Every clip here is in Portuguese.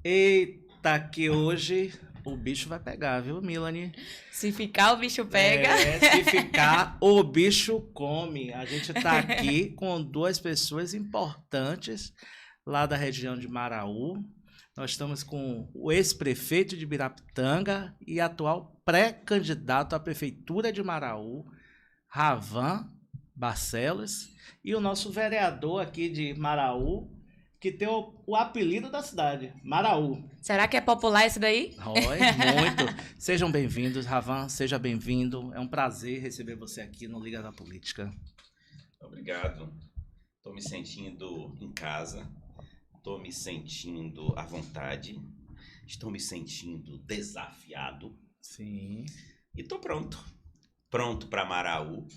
Eita, que hoje o bicho vai pegar, viu, Milani? Se ficar, o bicho pega. Se ficar, o bicho come. A gente tá aqui com duas pessoas importantes lá da região de Maraú. Nós estamos com o ex-prefeito de Ibirapitanga e atual pré-candidato à prefeitura de Maraú, Ravan Barcelos, e o nosso vereador aqui de Maraú, que tem o apelido da cidade, Maraú. Será que é popular esse daí? Oi, muito. Sejam bem-vindos, Ravan, seja bem-vindo. É um prazer receber você aqui no Liga da Política. Obrigado. Estou me sentindo em casa, estou me sentindo à vontade, estou me sentindo desafiado. Sim. E estou pronto. Pronto para Maraú,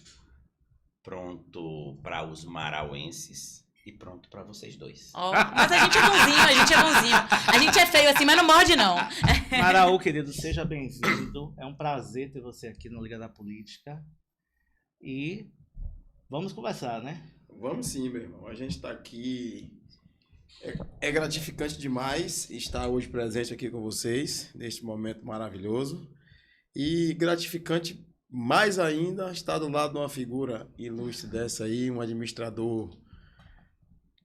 pronto para os marauenses. E pronto pra vocês dois. Oh, mas a gente é bonzinho, a gente é bonzinho. A gente é feio assim, mas não morde, não. Maraú, querido, seja bem-vindo. É um prazer ter você aqui no Liga da Política. E vamos conversar, né? Vamos sim, meu irmão. A gente tá aqui. É gratificante demais estar hoje presente aqui com vocês, neste momento maravilhoso. E gratificante mais ainda estar do lado de uma figura ilustre dessa aí, um administrador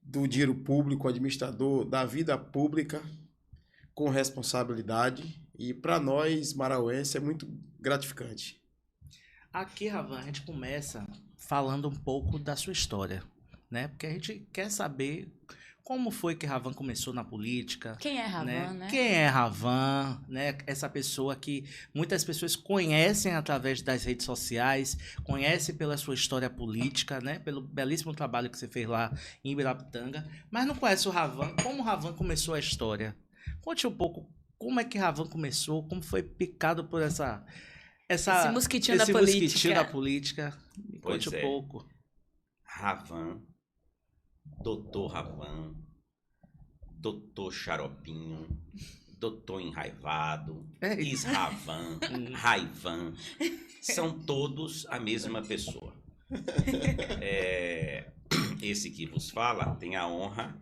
do dinheiro público, administrador da vida pública com responsabilidade, e para nós marauenses é muito gratificante. Aqui, Ravan, a gente começa falando um pouco da sua história, né? Porque a gente quer saber como foi que Ravan começou na política. Quem é Ravan, né? Quem é Ravan, né? Essa pessoa que muitas pessoas conhecem através das redes sociais, conhecem pela sua história política, né? Pelo belíssimo trabalho que você fez lá em Ibirapitanga, mas não conhece o Ravan. Como o Ravan começou a história? Conte um pouco como é que Ravan começou, como foi picado por esse mosquitinho da política. Pois Conte um pouco. Ravan, Doutor Ravan, Doutor Xaropinho, Doutor Enraivado, Isravan, Raivan, são todos a mesma pessoa. Esse que vos fala tem a honra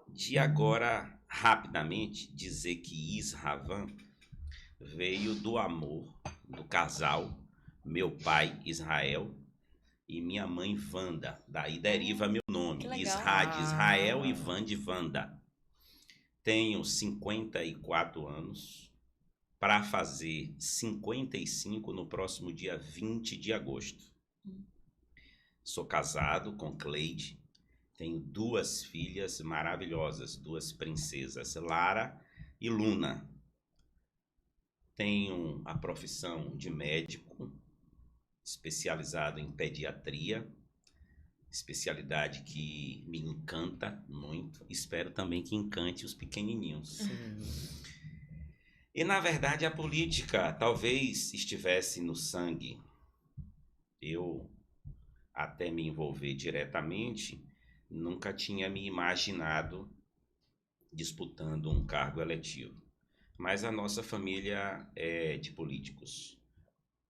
de agora rapidamente dizer que Isravan veio do amor do casal meu pai Israel e minha mãe Wanda. Daí deriva meu nome, Isra de Israel e Van de Wanda. Tenho 54 anos, para fazer 55 no próximo dia 20 de agosto. Sou casado com Cleide, tenho duas filhas maravilhosas, duas princesas, Lara e Luna. Tenho a profissão de médico, especializado em pediatria, especialidade que me encanta muito, espero também que encante os pequenininhos. E na verdade a política talvez estivesse no sangue. Eu, até me envolver diretamente, nunca tinha me imaginado disputando um cargo eletivo. Mas a nossa família é de políticos.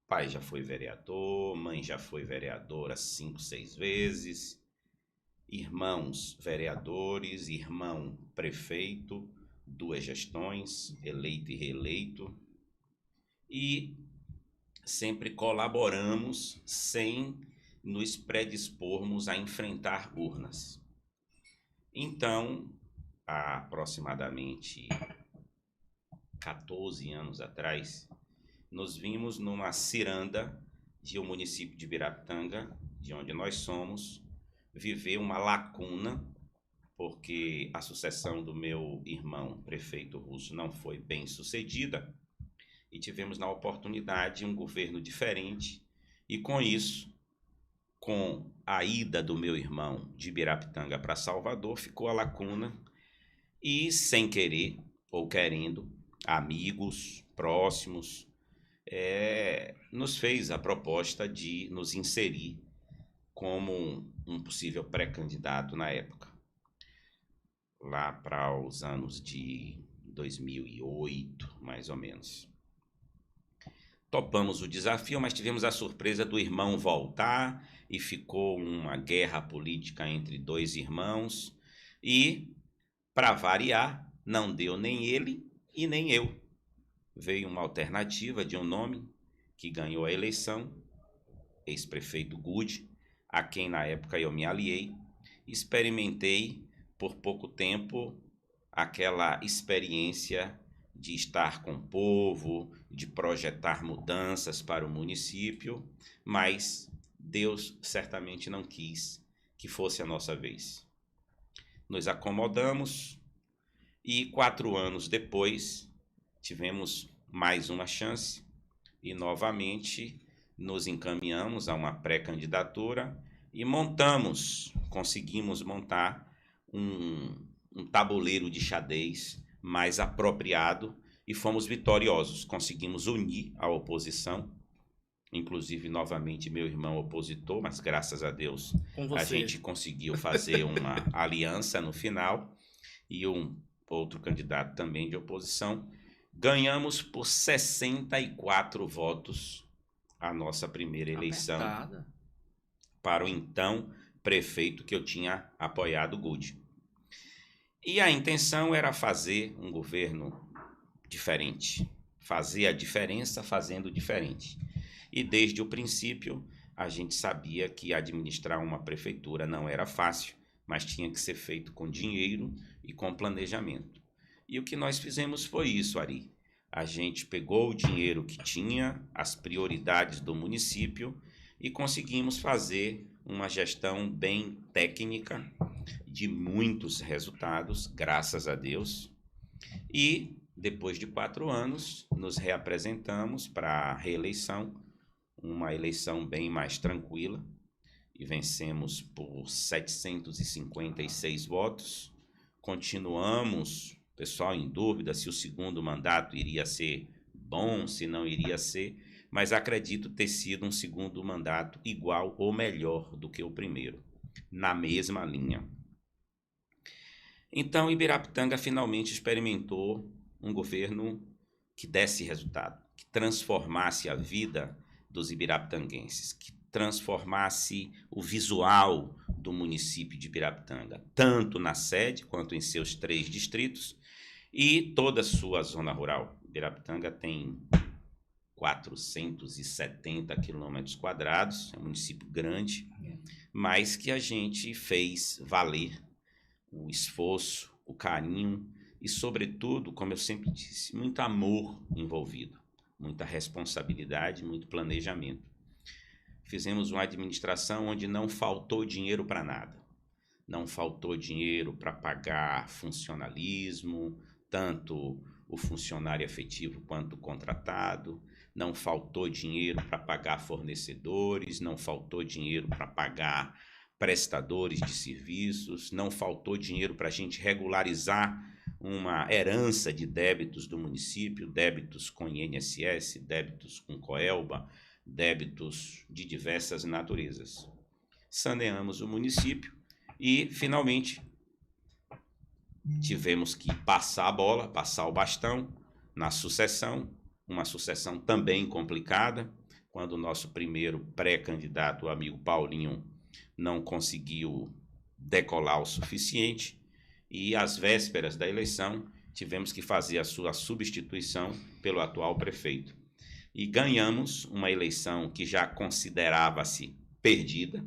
Pai já foi vereador, mãe já foi vereadora 5, 6 vezes, irmãos vereadores, irmão prefeito, 2 gestões, eleito e reeleito, e sempre colaboramos sem nos predispormos a enfrentar urnas. Então, há aproximadamente 14 anos atrás, nos vimos numa ciranda de um município de Ibirapitanga, de onde nós somos, viver uma lacuna, porque a sucessão do meu irmão, prefeito Russo, não foi bem sucedida, e tivemos na oportunidade um governo diferente, e com isso, com a ida do meu irmão de Ibirapitanga para Salvador, ficou a lacuna, e sem querer ou querendo, amigos próximos, nos fez a proposta de nos inserir como um possível pré-candidato na época, lá para os anos de 2008, mais ou menos. Topamos o desafio, mas tivemos a surpresa do irmão voltar e ficou uma guerra política entre 2 irmãos e, para variar, não deu nem ele e nem eu. Veio uma alternativa de um nome que ganhou a eleição, ex-prefeito Gude, a quem na época eu me aliei. Experimentei por pouco tempo aquela experiência de estar com o povo, de projetar mudanças para o município, mas Deus certamente não quis que fosse a nossa vez. Nos acomodamos e 4 anos depois tivemos mais uma chance e novamente nos encaminhamos a uma pré-candidatura e conseguimos montar um tabuleiro de xadrez mais apropriado e fomos vitoriosos. Conseguimos unir a oposição, inclusive novamente meu irmão opositor, mas graças a Deus a gente conseguiu fazer uma aliança no final e um outro candidato também de oposição. Ganhamos por 64 votos a nossa primeira eleição para o então prefeito que eu tinha apoiado, Gude. E a intenção era fazer um governo diferente, fazer a diferença fazendo diferente. E desde o princípio a gente sabia que administrar uma prefeitura não era fácil, mas tinha que ser feito com dinheiro e com planejamento. E o que nós fizemos foi isso, Ari. A gente pegou o dinheiro que tinha, as prioridades do município e conseguimos fazer uma gestão bem técnica, de muitos resultados, graças a Deus. E depois de 4 anos, nos reapresentamos para a reeleição, uma eleição bem mais tranquila, e vencemos por 756 votos. Continuamos, pessoal em dúvida se o segundo mandato iria ser bom, se não iria ser, mas acredito ter sido um segundo mandato igual ou melhor do que o primeiro, na mesma linha. Então, Ibirapitanga finalmente experimentou um governo que desse resultado, que transformasse a vida dos ibirapitanguenses, que transformasse o visual do município de Ibirapitanga, tanto na sede quanto em seus 3 distritos e toda a sua zona rural. Ibirapitanga tem 470 quilômetros quadrados, é um município grande, mas que a gente fez valer o esforço, o carinho e, sobretudo, como eu sempre disse, muito amor envolvido, muita responsabilidade, muito planejamento. Fizemos uma administração onde não faltou dinheiro para nada. Não faltou dinheiro para pagar funcionalismo, tanto o funcionário efetivo quanto o contratado. Não faltou dinheiro para pagar fornecedores, não faltou dinheiro para pagar prestadores de serviços, não faltou dinheiro para a gente regularizar uma herança de débitos do município, débitos com INSS, débitos com Coelba, débitos de diversas naturezas. Saneamos o município e, finalmente, tivemos que passar a bola, passar o bastão na sucessão, uma sucessão também complicada, quando o nosso primeiro pré-candidato, o amigo Paulinho, não conseguiu decolar o suficiente e, às vésperas da eleição, tivemos que fazer a sua substituição pelo atual prefeito. E ganhamos uma eleição que já considerava-se perdida,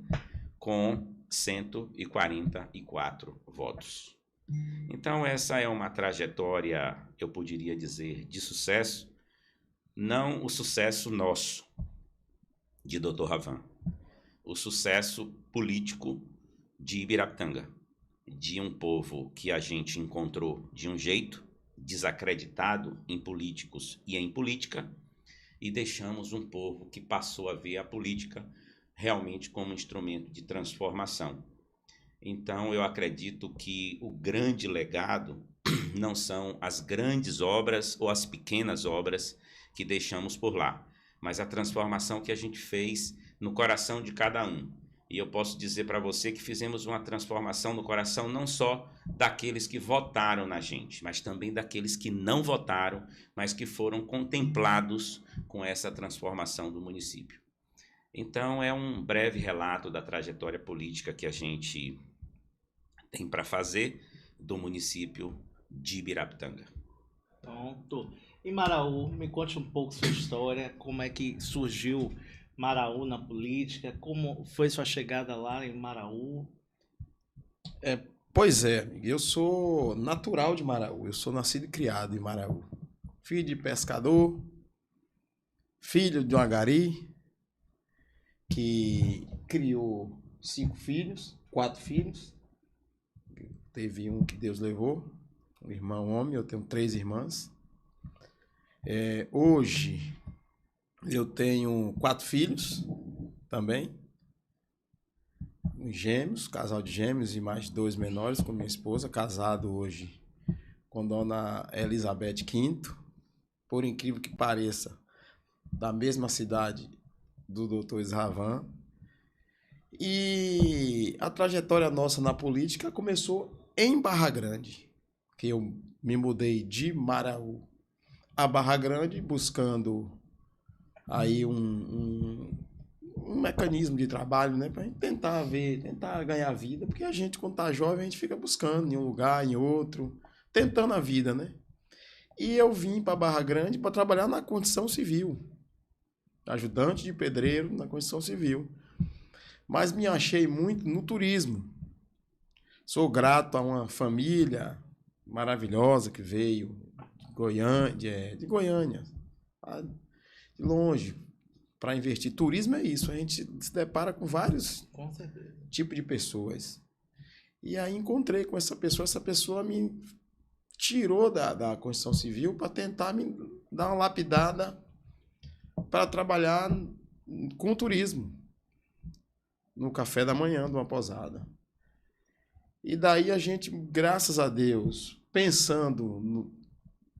com 144 votos. Então, essa é uma trajetória, eu poderia dizer, de sucesso, não o sucesso nosso, de Dr. Ravan, o sucesso político de Ibirapitanga, de um povo que a gente encontrou de um jeito desacreditado em políticos e em política, e deixamos um povo que passou a ver a política realmente como instrumento de transformação. Então, eu acredito que o grande legado não são as grandes obras ou as pequenas obras que deixamos por lá, mas a transformação que a gente fez no coração de cada um. E eu posso dizer para você que fizemos uma transformação no coração não só daqueles que votaram na gente, mas também daqueles que não votaram, mas que foram contemplados com essa transformação do município. Então, é um breve relato da trajetória política que a gente tem para fazer do município de Ibirapitanga. Pronto. E Maraú, me conte um pouco sua história, como é que surgiu Maraú na política, como foi sua chegada lá em Maraú? Pois é, eu sou natural de Maraú, eu sou nascido e criado em Maraú. Filho de pescador, filho de uma gari, que criou 4 filhos. Teve um que Deus levou, um irmão homem, eu tenho 3 irmãs. Hoje eu tenho 4 filhos também, gêmeos, casal de gêmeos e mais 2 menores com minha esposa, casado hoje com Dona Elizabeth Quinto, por incrível que pareça, da mesma cidade do Dr. Isravan. E a trajetória nossa na política começou em Barra Grande, que eu me mudei de Maraú a Barra Grande buscando aí um mecanismo de trabalho, né, para tentar ganhar vida, porque a gente quando tá jovem a gente fica buscando em um lugar, em outro, tentando a vida, né? E eu vim para Barra Grande para trabalhar na construção civil, ajudante de pedreiro na construção civil. Mas me achei muito no turismo. Sou grato a uma família maravilhosa que veio de Goiânia, de longe, para investir. Turismo é isso, a gente se depara com vários tipos de pessoas. E aí encontrei com essa pessoa me tirou da construção civil para tentar me dar uma lapidada para trabalhar com turismo, no café da manhã de uma pousada. E daí a gente, graças a Deus,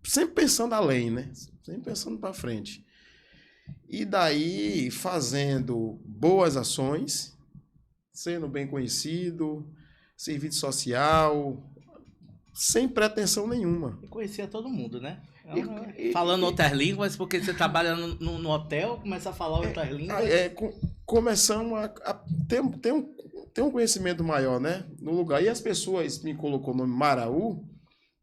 sempre pensando além, né? Sempre pensando para frente. E daí fazendo boas ações, sendo bem conhecido, serviço social, sem pretensão nenhuma. Eu conhecia todo mundo, né? Falando outras línguas, porque você trabalha no hotel, começa a falar outras línguas. Começamos a ter um conhecimento maior, né? No lugar. E as pessoas me colocou o nome Maraú,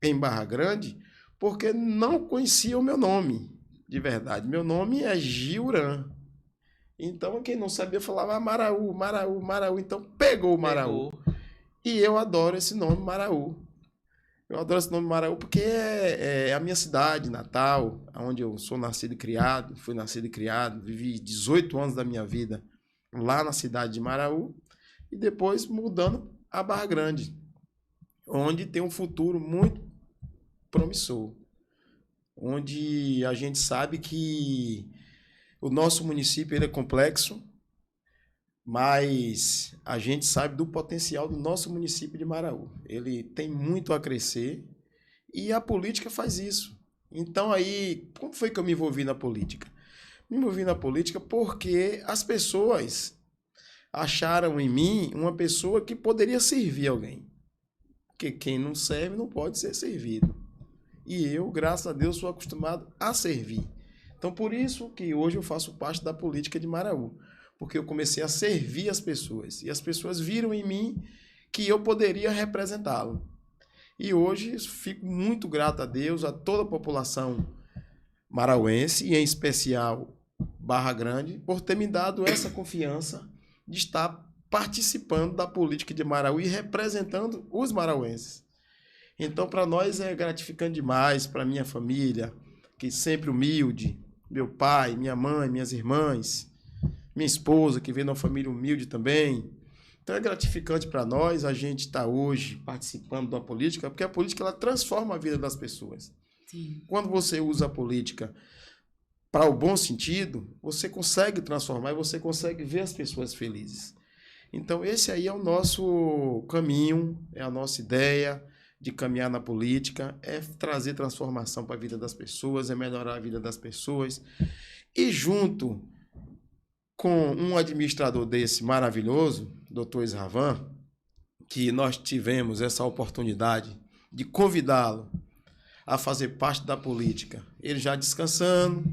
em Barra Grande, porque não conheciam o meu nome, de verdade. Meu nome é Gilran. Então, quem não sabia falava Maraú, Maraú, Maraú. Então, pegou o Maraú. E eu adoro esse nome, Maraú. Eu adoro esse nome Maraú porque é a minha cidade natal, onde eu sou nascido e criado, fui nascido e criado, vivi 18 anos da minha vida lá na cidade de Maraú e depois mudando a Barra Grande, onde tem um futuro muito promissor, onde a gente sabe que o nosso município ele é complexo, mas a gente sabe do potencial do nosso município de Maraú. Ele tem muito a crescer e a política faz isso. Então aí, como foi que eu me envolvi na política? Me envolvi na política porque as pessoas acharam em mim uma pessoa que poderia servir alguém. Porque quem não serve não pode ser servido. E eu, graças a Deus, sou acostumado a servir. Então por isso que hoje eu faço parte da política de Maraú. Porque eu comecei a servir as pessoas. E as pessoas viram em mim que eu poderia representá-lo. E hoje fico muito grato a Deus, a toda a população marauense, e em especial Barra Grande, por ter me dado essa confiança de estar participando da política de Maraú e representando os marauenses. Então, para nós é gratificante demais, para minha família, que sempre humilde, meu pai, minha mãe, minhas irmãs, minha esposa, que vem de uma família humilde também. Então é gratificante para nós a gente estar hoje participando da política, porque a política ela transforma a vida das pessoas. Sim. Quando você usa a política para o bom sentido, você consegue transformar e você consegue ver as pessoas felizes. Então esse aí é o nosso caminho, é a nossa ideia de caminhar na política, é trazer transformação para a vida das pessoas, é melhorar a vida das pessoas. E junto com um administrador desse maravilhoso, Dr. Isravan, que nós tivemos essa oportunidade de convidá-lo a fazer parte da política. Ele já descansando,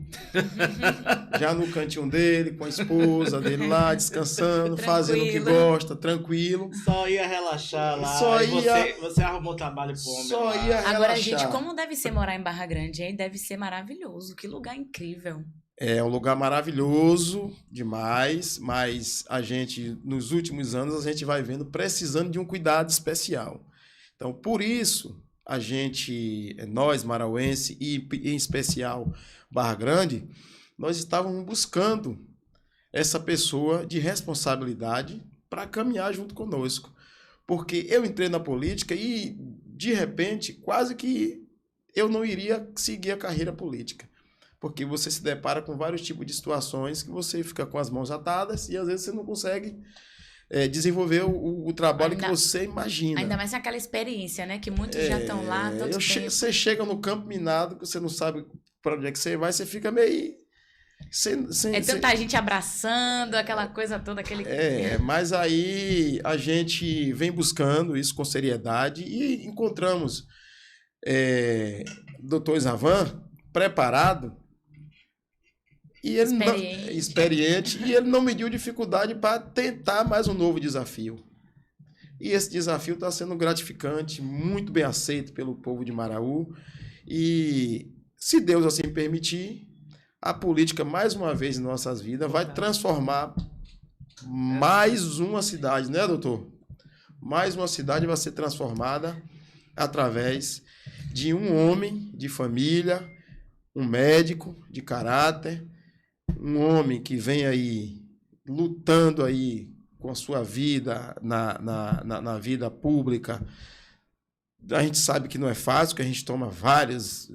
já no cantinho dele, com a esposa dele lá, descansando, fazendo o que gosta, tranquilo. Só ia relaxar lá. Só e ia- você arrumou trabalho pro homem Só lá. ia Agora, relaxar. gente, como deve ser morar em Barra Grande, hein? Deve ser maravilhoso. Que lugar incrível. É um lugar maravilhoso demais, mas a gente, nos últimos anos, a gente vai vendo precisando de um cuidado especial. Então, por isso, a gente, nós, marauense, e em especial Barra Grande, nós estávamos buscando essa pessoa de responsabilidade para caminhar junto conosco. Porque eu entrei na política e, de repente, quase que eu não iria seguir a carreira política. Porque você se depara com vários tipos de situações que você fica com as mãos atadas e às vezes você não consegue desenvolver o trabalho Ainda- que você imagina. Ainda mais aquela experiência, né? Que muitos já estão lá há tanto tempo. Você chega no campo minado, que você não sabe para onde é que você vai, você fica meio... É tanta gente abraçando, aquela coisa toda, aquele... Mas aí a gente vem buscando isso com seriedade e encontramos Dr. Isavan preparado e ele experiente e ele não mediu dificuldade para tentar mais um novo desafio. E esse desafio está sendo gratificante, muito bem aceito pelo povo de Maraú. E se Deus assim permitir, a política, mais uma vez em nossas vidas, vai transformar mais uma cidade, né, doutor? Mais uma cidade vai ser transformada através de um homem de família, um médico de caráter, um homem que vem aí lutando aí com a sua vida na vida pública. A gente sabe que não é fácil, que a gente toma várias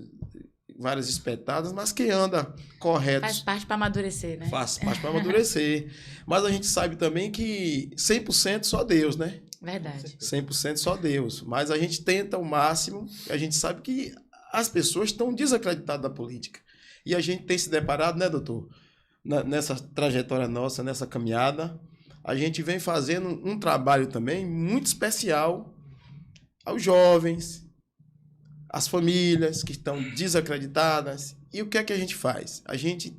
espetadas, mas que anda correto. Faz parte para amadurecer, né? Faz parte para amadurecer. Mas a gente sabe também que 100% só Deus, né? Verdade. 100% só Deus. Mas a gente tenta o máximo, a gente sabe que as pessoas estão desacreditadas da política. E a gente tem se deparado, né, doutor? Nessa trajetória nossa, nessa caminhada, a gente vem fazendo um trabalho também muito especial aos jovens, às famílias que estão desacreditadas. E o que é que a gente faz? A gente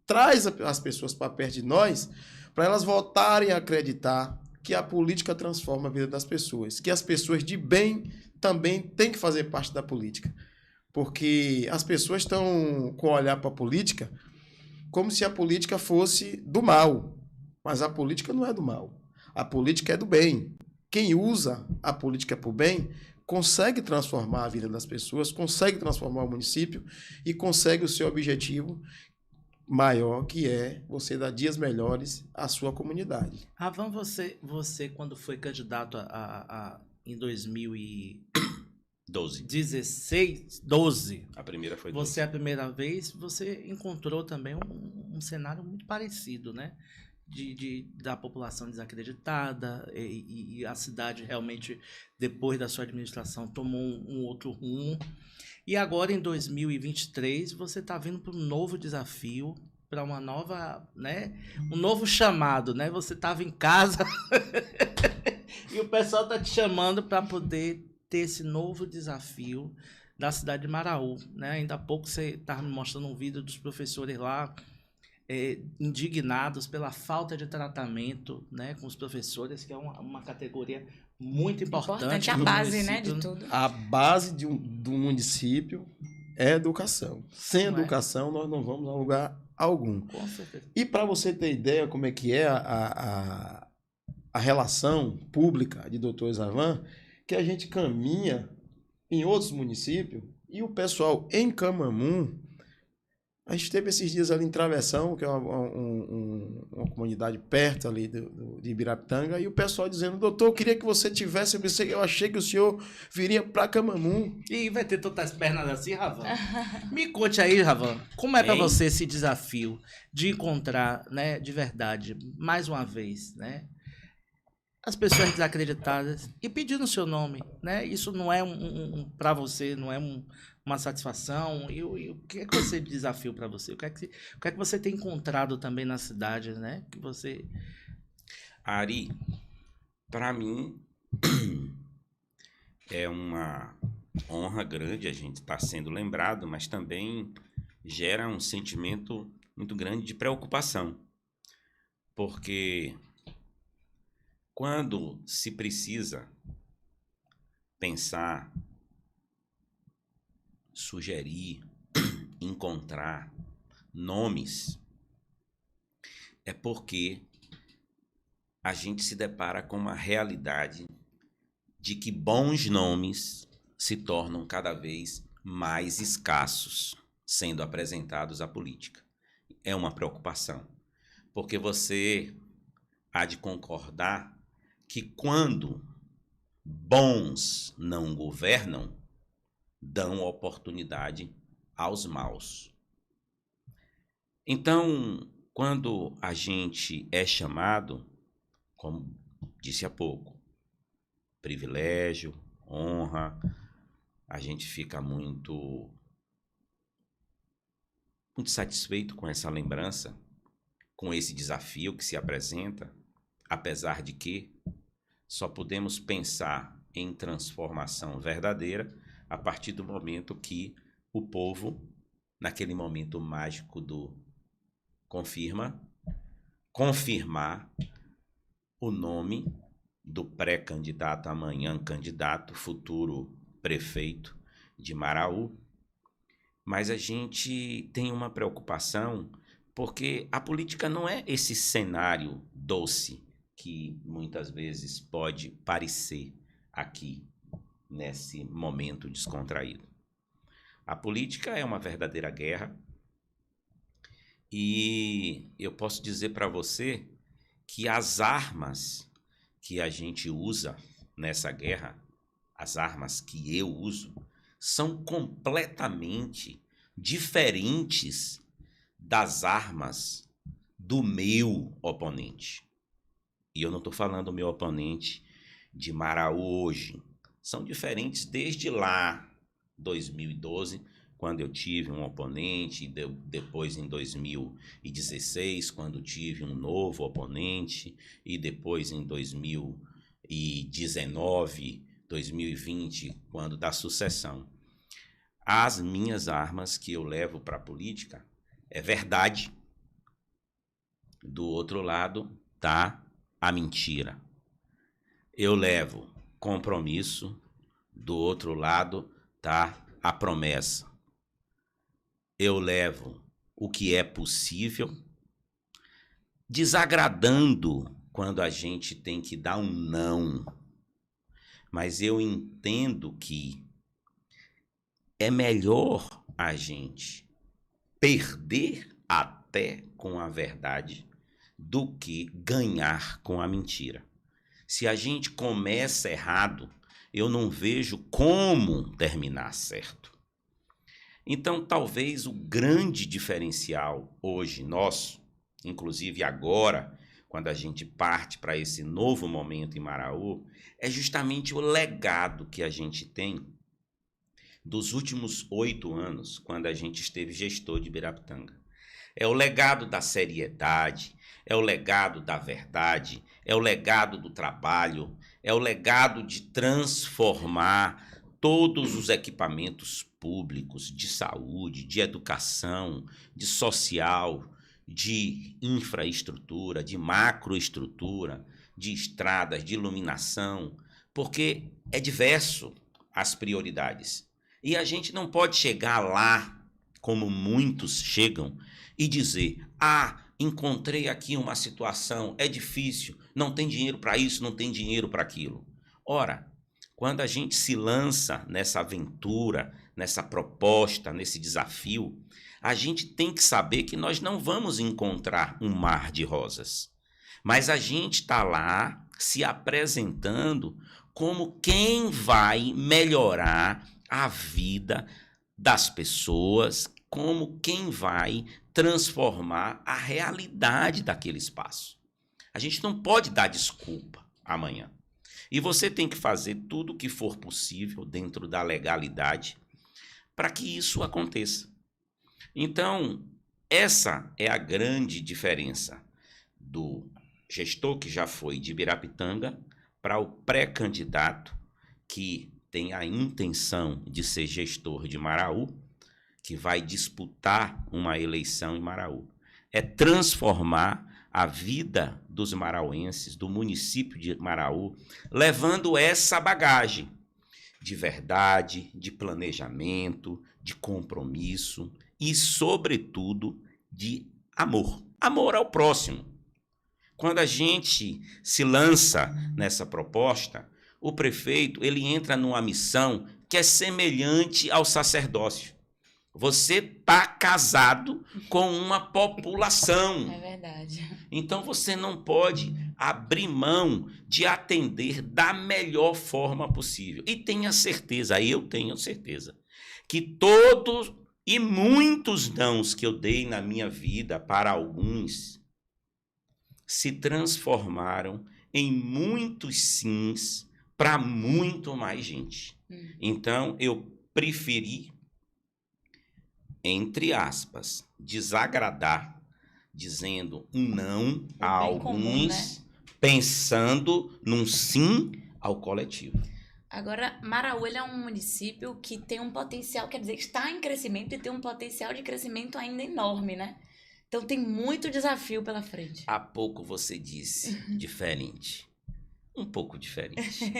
traz as pessoas para perto de nós para elas voltarem a acreditar que a política transforma a vida das pessoas, que as pessoas de bem também têm que fazer parte da política. Porque as pessoas estão com o olhar para a política como se a política fosse do mal. Mas a política não é do mal. A política é do bem. Quem usa a política para o bem consegue transformar a vida das pessoas, consegue transformar o município e consegue o seu objetivo maior, que é você dar dias melhores à sua comunidade. Ravan, você quando foi candidato em 2016, 12, A primeira foi você a primeira vez, você encontrou também um cenário muito parecido, né? Da população desacreditada e a cidade realmente, depois da sua administração, tomou um outro rumo. E agora, em 2023, você está vindo para um novo desafio, para uma nova, né? Um novo chamado, né? Você estava em casa e o pessoal está te chamando para poder ter esse novo desafio da cidade de Maraú, né? Ainda há pouco você estava me mostrando um vídeo dos professores lá, indignados pela falta de tratamento, né, com os professores, que é uma categoria muito importante. A do base, né, município. de tudo. A base do município é educação. Sem Não é? educação, nós não vamos a lugar algum. Com certeza. E para você ter ideia como é que é a relação pública de Dr. Isavan, que a gente caminha em outros municípios e o pessoal em Camamu, a gente teve esses dias ali em Travessão, que é uma comunidade perto ali de Ibirapitanga, e o pessoal dizendo: doutor, eu queria que você tivesse, eu achei que o senhor viria para Camamu. E vai ter tantas pernas assim, Ravan? Me conte aí, Ravan, como é para Hein? você esse desafio de encontrar, né, de verdade, mais uma vez, né, as pessoas desacreditadas e pedindo o seu nome, né? Isso não é para você, não é uma satisfação. E o que é que você desafiou para você? O que é que você tem encontrado também na cidade, né? Que você... Ari, para mim, é uma honra grande a gente estar sendo lembrado, mas também gera um sentimento muito grande de preocupação. Porque quando se precisa pensar, sugerir, encontrar nomes, é porque a gente se depara com uma realidade de que bons nomes se tornam cada vez mais escassos sendo apresentados à política. É uma preocupação, porque você há de concordar que quando bons não governam, dão oportunidade aos maus. Então, quando a gente é chamado, como disse há pouco, privilégio, honra, a gente fica muito satisfeito com essa lembrança, com esse desafio que se apresenta, apesar de que só podemos pensar em transformação verdadeira a partir do momento que o povo, naquele momento mágico do confirmar o nome do pré-candidato, amanhã candidato, futuro prefeito de Maraú. Mas a gente tem uma preocupação porque a política não é esse cenário doce que muitas vezes pode parecer aqui, nesse momento descontraído. A política é uma verdadeira guerra e eu posso dizer para você que as armas que a gente usa nessa guerra, as armas que eu uso, são completamente diferentes das armas do meu oponente. E eu não estou falando do meu oponente de Maraú hoje. São diferentes desde lá, 2012, quando eu tive um oponente, depois em 2016, quando tive um novo oponente, e depois em 2019, 2020, quando da sucessão. As minhas armas que eu levo para a política é verdade. Do outro lado tá a mentira. Eu levo compromisso, do outro lado tá a promessa. Eu levo o que é possível, desagradando quando a gente tem que dar um não. Mas eu entendo que é melhor a gente perder até com a verdade do que ganhar com a mentira. Se a gente começa errado, eu não vejo como terminar certo. Então, talvez o grande diferencial hoje nosso, inclusive agora, quando a gente parte para esse novo momento em Maraú, é justamente o legado que a gente tem dos últimos 8 anos, quando a gente esteve gestor de Ibirapitanga. É o legado da seriedade, é o legado da verdade, é o legado do trabalho, é o legado de transformar todos os equipamentos públicos de saúde, de educação, de social, de infraestrutura, de macroestrutura, de estradas, de iluminação, porque é diverso as prioridades. E a gente não pode chegar lá, como muitos chegam, e dizer, encontrei aqui uma situação, é difícil, não tem dinheiro para isso, não tem dinheiro para aquilo. Ora, quando a gente se lança nessa aventura, nessa proposta, nesse desafio, a gente tem que saber que nós não vamos encontrar um mar de rosas. Mas a gente está lá se apresentando como quem vai melhorar a vida das pessoas, como quem vai transformar a realidade daquele espaço. A gente não pode dar desculpa amanhã. E você tem que fazer tudo o que for possível dentro da legalidade para que isso aconteça. Então, essa é a grande diferença do gestor que já foi de Ibirapitanga para o pré-candidato que tem a intenção de ser gestor de Maraú, que vai disputar uma eleição em Maraú. É transformar a vida dos marauenses, do município de Maraú, levando essa bagagem de verdade, de planejamento, de compromisso e, sobretudo, de amor. Amor ao próximo. Quando a gente se lança nessa proposta, o prefeito ele entra numa missão que é semelhante ao sacerdócio. Você está casado com uma população. É verdade. Então você não pode abrir mão de atender da melhor forma possível. E tenha certeza, eu tenho certeza, que todos e muitos nãos que eu dei na minha vida para alguns se transformaram em muitos sims para muito mais gente. Então eu preferi, entre aspas, desagradar, dizendo um não a alguns, comum, né? Pensando num sim ao coletivo. Agora, Maraú ele é um município que tem um potencial, quer dizer, está em crescimento e tem um potencial de crescimento ainda enorme, né? Então tem muito desafio pela frente. Há pouco você disse diferente. Um pouco diferente.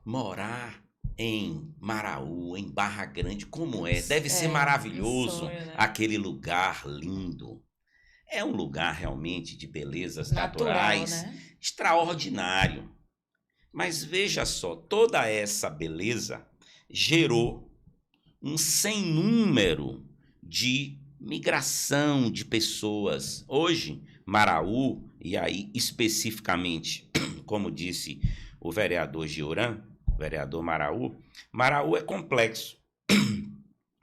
Morar em Maraú, em Barra Grande, como é? Deve ser maravilhoso, sonho, né? Aquele lugar lindo. É um lugar realmente de belezas naturais, né? Extraordinário. Mas veja só, toda essa beleza gerou um sem número de migração de pessoas. Hoje, Maraú, e aí especificamente, como disse o vereador Gioran, vereador Maraú, Maraú é complexo.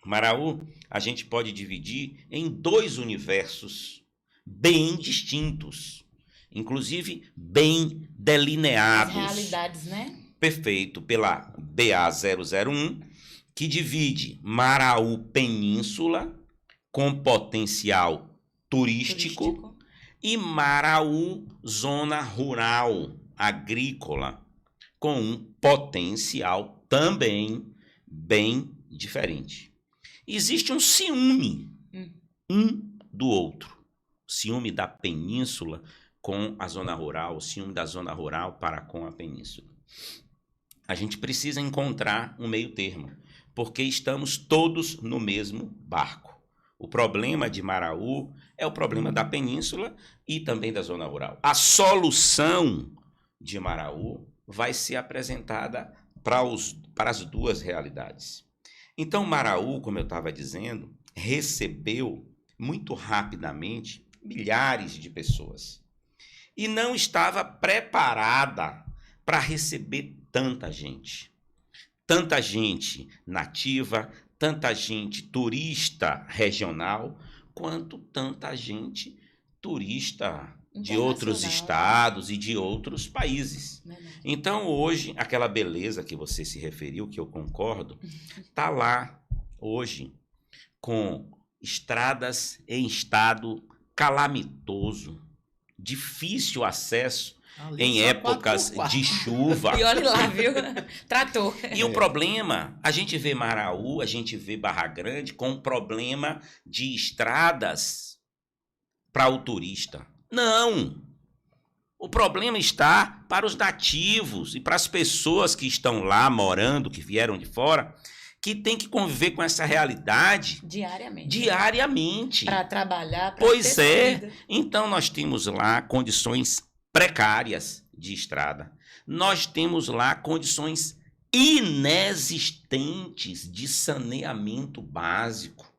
Maraú a gente pode dividir em 2 universos bem distintos, inclusive bem delineados. As realidades, né? Perfeito, pela BA001, que divide Maraú Península com potencial turístico. E Maraú Zona Rural Agrícola com um potencial também bem diferente. Existe um ciúme um do outro. O ciúme da península com a zona rural, o ciúme da zona rural para com a península. A gente precisa encontrar um meio termo, porque estamos todos no mesmo barco. O problema de Maraú é o problema da península e também da zona rural. A solução de Maraú vai ser apresentada para as 2 realidades. Então, Maraú, como eu estava dizendo, recebeu muito rapidamente milhares de pessoas e não estava preparada para receber tanta gente nativa, tanta gente turista regional, quanto tanta gente turista de outros estados e de outros países. Então, hoje, aquela beleza que você se referiu, que eu concordo, está lá hoje com estradas em estado calamitoso, difícil acesso em épocas de chuva. E olha lá, viu? Tratou. E o problema, a gente vê Maraú, a gente vê Barra Grande com um problema de estradas para o turista. Não! O problema está para os nativos e para as pessoas que estão lá morando, que vieram de fora, que tem que conviver com essa realidade diariamente. Para trabalhar, para pois é. Vida. Então nós temos lá condições precárias de estrada. Nós temos lá condições inexistentes de saneamento básico.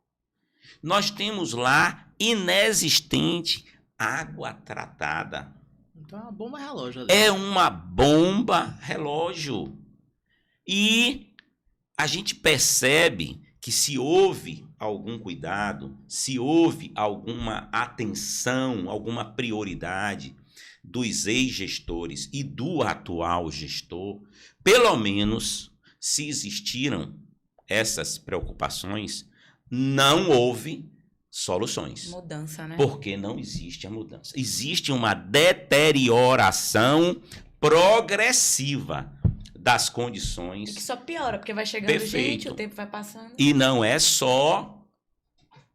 Nós temos lá inexistente água tratada. Então é uma bomba relógio ali. É uma bomba relógio. E a gente percebe que se houve algum cuidado, se houve alguma atenção, alguma prioridade dos ex-gestores e do atual gestor, pelo menos, se existiram essas preocupações, não houve soluções. Mudança, né? Porque não existe a mudança. Existe uma deterioração progressiva das E condições. que só piora, porque vai chegando Perfeito. gente, o tempo vai passando. E não é só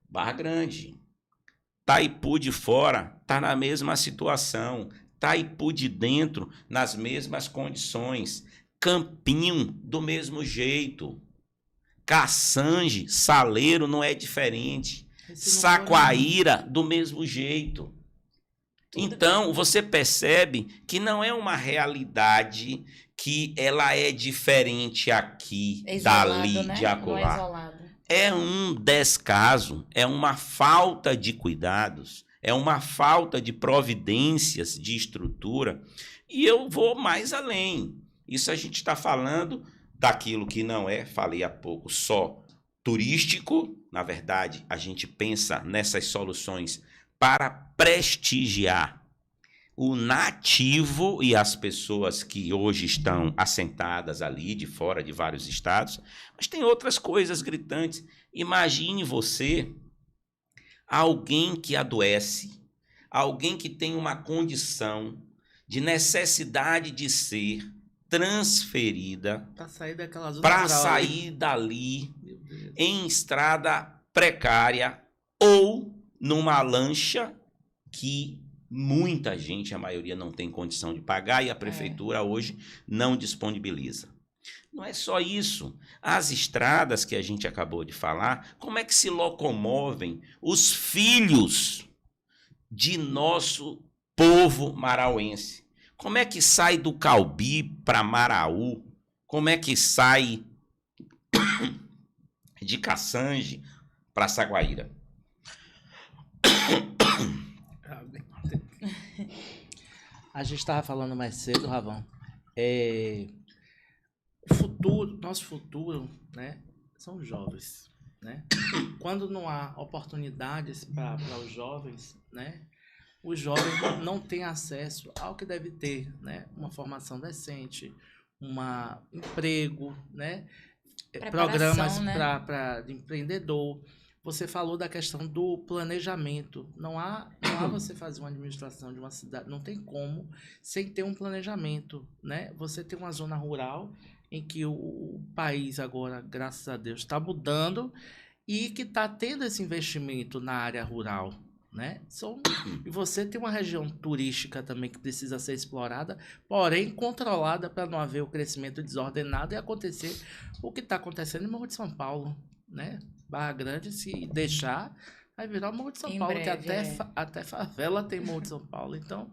Barra Grande. Taipu de fora está na mesma situação. Taipu de dentro, nas mesmas condições. Campinho, do mesmo jeito. Caçange, Saleiro não é diferente. Saquaíra, do mesmo jeito. Então, você percebe que não é uma realidade que ela é diferente aqui, É isolado, dali, né? de Não é acolá. isolado. É um descaso, é uma falta de cuidados, é uma falta de providências, de estrutura. E eu vou mais além. Isso a gente está falando daquilo que não é, falei há pouco, só turístico. Na verdade, a gente pensa nessas soluções para prestigiar o nativo e as pessoas que hoje estão assentadas ali de fora de vários estados, mas tem outras coisas gritantes. Imagine você, alguém que adoece, alguém que tem uma condição de necessidade de ser transferida Pra sair daquela zona para rural sair dali Meu Deus. em estrada precária ou numa lancha que muita gente, a maioria, não tem condição de pagar e a prefeitura hoje não disponibiliza. Não é só isso. As estradas que a gente acabou de falar, como é que se locomovem os filhos de nosso povo marauense? Como é que sai do Calbi para Maraú? Como é que sai de Caçange para Saquaíra? A gente estava falando mais cedo, Ravão. O futuro, nosso futuro, né, são os jovens, né? Quando não há oportunidades para os jovens, né, os jovens não têm acesso ao que deve ter, né? Uma formação decente, um emprego, né? Programas né? de empreendedor. Você falou da questão do planejamento. Não há você fazer uma administração de uma cidade, não tem como sem ter um planejamento, né? Você tem uma zona rural em que o país agora, graças a Deus, está mudando e que está tendo esse investimento na área rural, né? E você tem uma região turística também que precisa ser explorada, porém controlada para não haver o crescimento desordenado e acontecer o que está acontecendo em Morro de São Paulo, né? Barra Grande, se deixar, vai virar o Morro de São Em Paulo, breve, que até favela tem Morro de São Paulo. Então,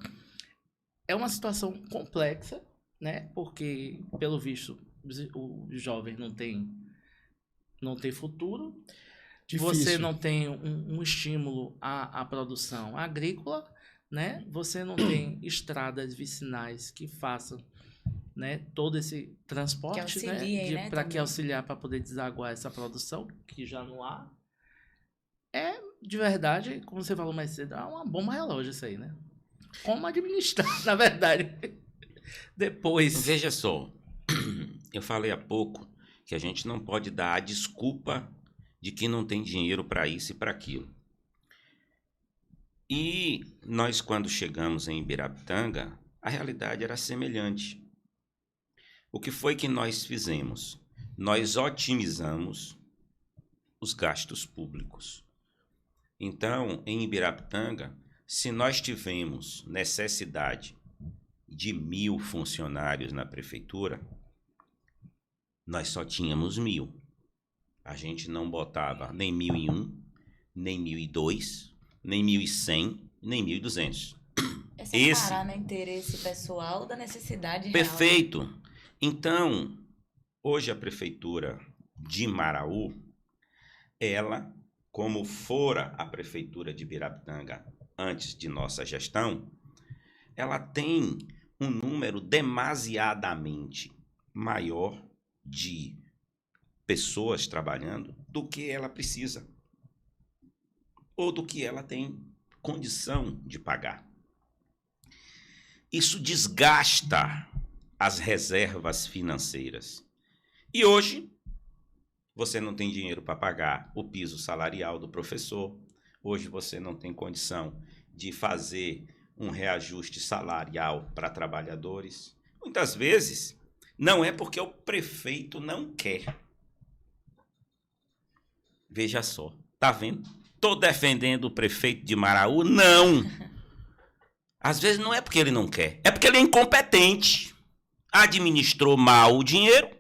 é uma situação complexa, né? Porque, pelo visto, o jovem não tem futuro. Difícil. Você não tem um estímulo à produção agrícola, né? Você não tem estradas vicinais que façam, né, todo esse transporte, Que auxiliem, né, para que também. auxiliar para poder desaguar essa produção, que já não há. É, de verdade, como você falou mais cedo, é uma bomba relógio isso aí, né? Como administrar, na verdade. Depois. Veja só, eu falei há pouco que a gente não pode dar a desculpa de que não tem dinheiro para isso e para aquilo. E nós, quando chegamos em Ibirapitanga, a realidade era semelhante. O que foi que nós fizemos? Nós otimizamos os gastos públicos. Então, em Ibirapitanga, se nós tivemos necessidade de 1.000 funcionários na prefeitura, nós só tínhamos 1.000. A gente não botava nem 1.001, nem 1.002, nem 1.100, nem 1.200. É separar, né, interesse pessoal da necessidade real. Perfeito. Então, hoje a prefeitura de Maraú, ela, como fora a prefeitura de Ibirapitanga antes de nossa gestão, ela tem um número demasiadamente maior de pessoas trabalhando do que ela precisa ou do que ela tem condição de pagar. Isso desgasta as reservas financeiras. E hoje, você não tem dinheiro para pagar o piso salarial do professor. Hoje você não tem condição de fazer um reajuste salarial para trabalhadores. Muitas vezes, Não é porque o prefeito não quer. Veja só, tá vendo? Tô defendendo o prefeito de Maraú? Não! Às vezes não é porque ele não quer, é porque ele é incompetente. Administrou mal o dinheiro,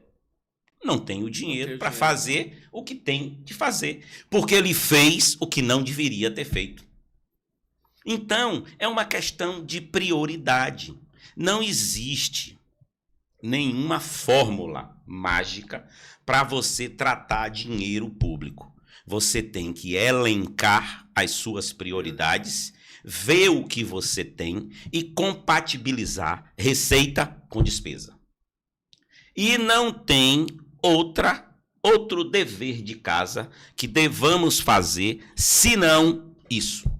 não tem o dinheiro para fazer o que tem de fazer, porque ele fez o que não deveria ter feito. Então, é uma questão de prioridade. Não existe nenhuma fórmula mágica para você tratar dinheiro público. Você tem que elencar as suas prioridades, ver o que você tem e compatibilizar receita com despesa. E não tem outro dever de casa que devamos fazer senão isso.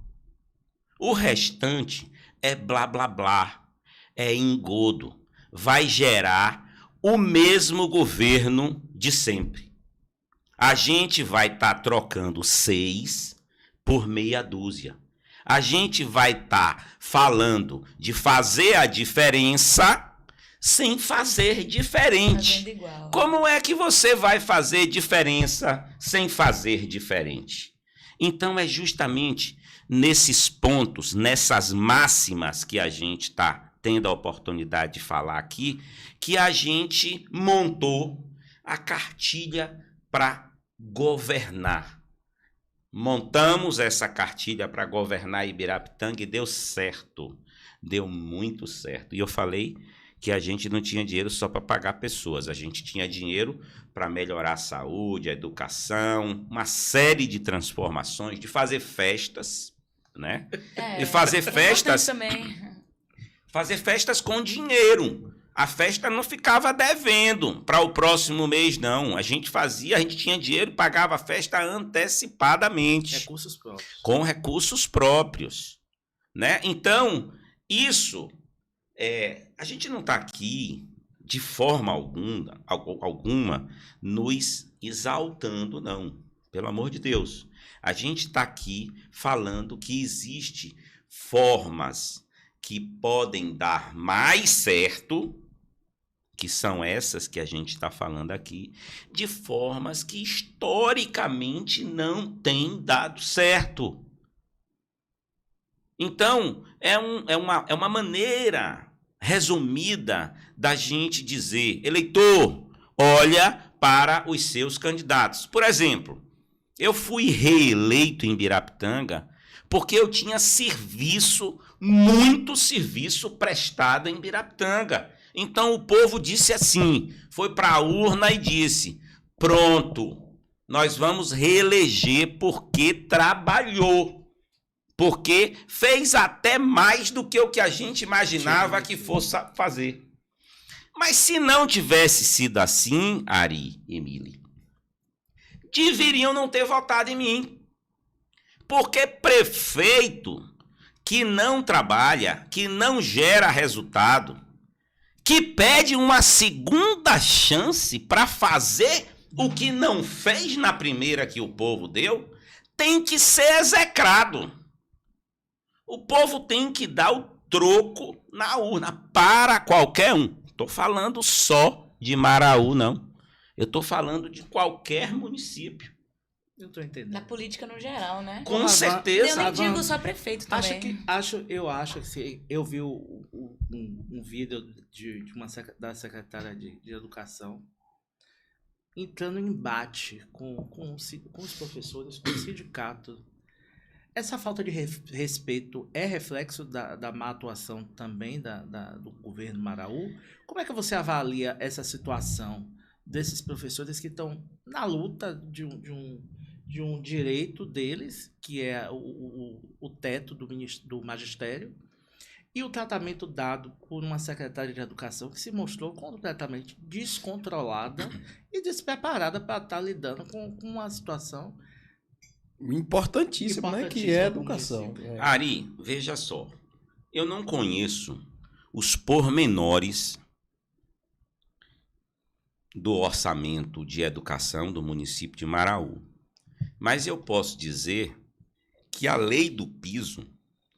O restante é blá blá blá, é engodo, vai gerar o mesmo governo de sempre. A gente vai estar trocando 6 por meia dúzia. A gente vai estar falando de fazer a diferença sem fazer diferente. Fazendo igual. Como é que você vai fazer diferença sem fazer diferente? Então é justamente nesses pontos, nessas máximas que a gente está tendo a oportunidade de falar aqui, que a gente montou a cartilha para governar. Montamos essa cartilha para governar Ibirapitanga e deu certo. Deu muito certo. E eu falei que a gente não tinha dinheiro só para pagar pessoas. A gente tinha dinheiro para melhorar a saúde, a educação, uma série de transformações, de fazer festas, né? E fazer festas também. Fazer festas com dinheiro. A festa não ficava devendo para o próximo mês, não. A gente tinha dinheiro, pagava a festa antecipadamente. Recursos próprios. Com recursos próprios, né? Então, isso, a gente não está aqui, de forma alguma, nos exaltando, não. Pelo amor de Deus. A gente está aqui falando que existe formas que podem dar mais certo, que são essas que a gente está falando aqui, de formas que historicamente não têm dado certo. Então, é uma maneira resumida da gente dizer, eleitor, olha para os seus candidatos. Por exemplo, eu fui reeleito em Ibirapitanga porque eu tinha muito serviço prestado em Ibirapitanga. Então o povo disse assim, foi para a urna e disse, pronto, nós vamos reeleger porque trabalhou, porque fez até mais do que o que a gente imaginava que fosse fazer. Mas se não tivesse sido assim, Ari e Emília, deveriam não ter votado em mim. Porque prefeito que não trabalha, que não gera resultado, que pede uma segunda chance para fazer o que não fez na primeira que o povo deu, tem que ser execrado. O povo tem que dar o troco na urna para qualquer um. Estou falando só de Maraú, não. Eu estou falando de qualquer município. Eu tô entendendo. Na política no geral, né? Com certeza. Eu nem digo só prefeito também. Eu acho que eu vi um vídeo da secretária de Educação entrando em embate com os professores, com o sindicato. Essa falta de respeito é reflexo da má atuação também do governo Maraú? Como é que você avalia essa situação desses professores que estão na luta de um direito deles, que é o teto do magistério, e o tratamento dado por uma secretária de Educação que se mostrou completamente descontrolada e despreparada para estar lidando com uma situação importantíssimo, né? Que é a educação. Ari, veja só. Eu não conheço os pormenores do orçamento de educação do município de Maraú. Mas eu posso dizer que a lei do piso,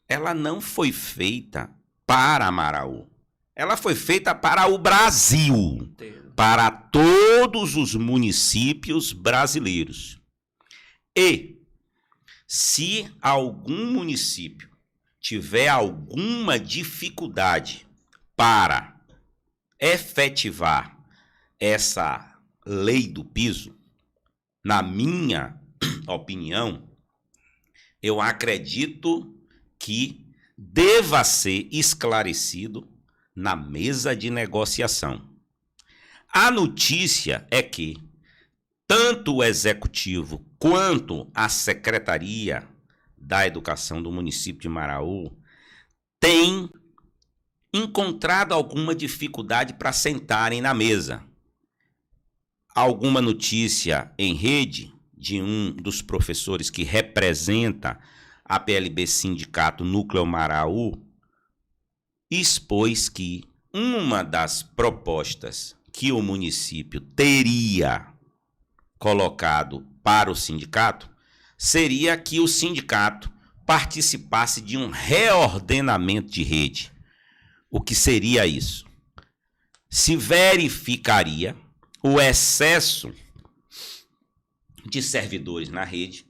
ela não foi feita para Maraú. ela foi feita para o Brasil, Inteiro. para todos os municípios brasileiros. E se algum município tiver alguma dificuldade para efetivar essa lei do piso, na minha opinião, eu acredito que deva ser esclarecido na mesa de negociação. A notícia é que tanto o Executivo quanto a Secretaria da Educação do município de Maraú têm encontrado alguma dificuldade para sentarem na mesa. Alguma notícia em rede de um dos professores que representa a PLB Sindicato Núcleo Maraú expôs que uma das propostas que o município teria colocado para o sindicato seria que o sindicato participasse de um reordenamento de rede. O que seria isso? Se verificaria o excesso de servidores na rede